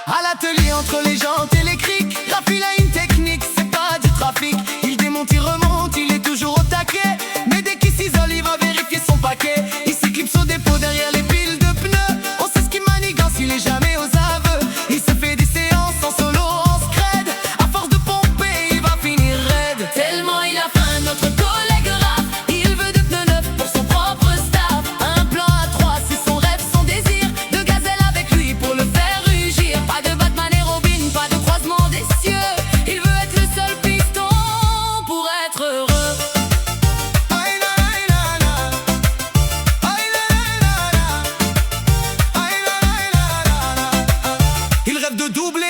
À l'atelier entre les jantes et les crics, Raphaël a une technique, c'est pas du trafic. Il démonte, il remonte, il est toujours au taquet. Mais dès qu'il s'isole, il va vérifier son paquet. Il s'éclipse au dépôt derrière les piles de pneus. On sait ce qu'il manigance, il est jamais aux aveux. Il se fait des séances en solo, en scred. À force de pomper, il va finir raide. Tellement il a faim, notre collègue Raph, il veut de pneus neufs pour son propre staff. Un plan à trois, c'est son rêve, son désir. De gazelle avec lui pour le faire rugir. Pas de Batman et Robin, pas de croisement des cieux. Il veut être le seul piston pour être heureux. Aïe la la la, aïe la la la, aïe la la la. Il rêve de doubler